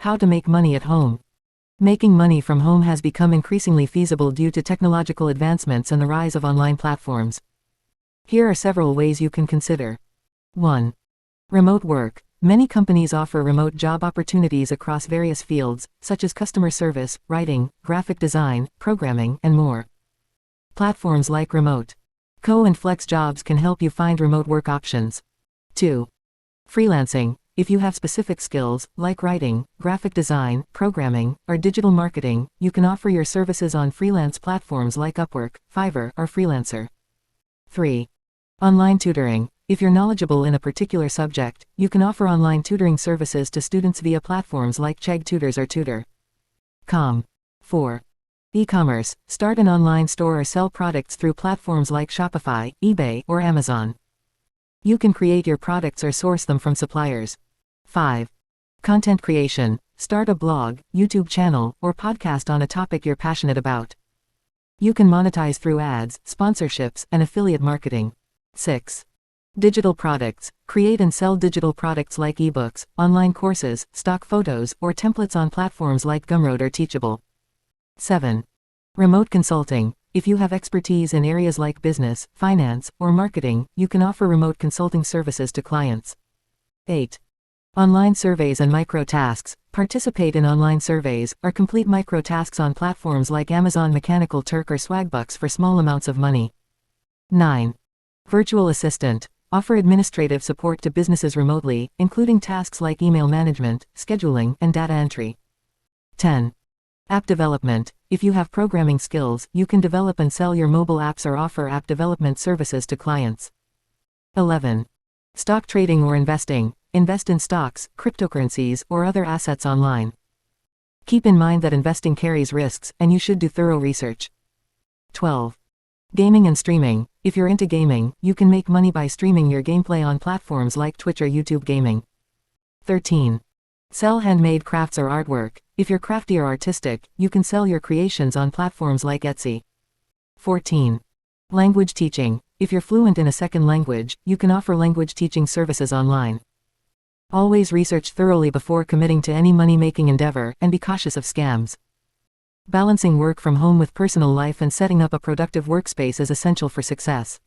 How to make money at home. Making money from home has become increasingly feasible due to technological advancements and the rise of online platforms. Here are several ways you can consider. 1. Remote work. Many companies offer remote job opportunities across various fields, such as customer service, writing, graphic design, programming, and more. Platforms like Remote.co and FlexJobs can help you find remote work options. 2. Freelancing. If you have specific skills, like writing, graphic design, programming, or digital marketing, you can offer your services on freelance platforms like Upwork, Fiverr, or Freelancer. 3. Online tutoring. If you're knowledgeable in a particular subject, you can offer online tutoring services to students via platforms like Chegg Tutors or Tutor.com. 4. E-commerce. Start an online store or sell products through platforms like Shopify, eBay, or Amazon. You can create your products or source them from suppliers. 5. Content creation. Start a blog, YouTube channel, or podcast on a topic you're passionate about. You can monetize through ads, sponsorships, and affiliate marketing. 6. Digital products. Create and sell digital products like ebooks, online courses, stock photos, or templates on platforms like Gumroad or Teachable. 7. Remote consulting. If you have expertise in areas like business, finance, or marketing, you can offer remote consulting services to clients. 8. Online surveys and micro-tasks. Participate in online surveys, or complete micro-tasks on platforms like Amazon Mechanical Turk or Swagbucks for small amounts of money. 9. Virtual assistant. Offer administrative support to businesses remotely, including tasks like email management, scheduling, and data entry. 10. App development. If you have programming skills, you can develop and sell your mobile apps or offer app development services to clients. 11. Stock trading or investing. Invest in stocks, cryptocurrencies, or other assets online. Keep in mind that investing carries risks, and you should do thorough research. 12. Gaming and streaming. If you're into gaming, you can make money by streaming your gameplay on platforms like Twitch or YouTube Gaming. 13. Sell handmade crafts or artwork. If you're crafty or artistic, you can sell your creations on platforms like Etsy. 14. Language teaching. If you're fluent in a second language, you can offer language teaching services online. Always research thoroughly before committing to any money-making endeavor, and be cautious of scams. Balancing work from home with personal life and setting up a productive workspace is essential for success.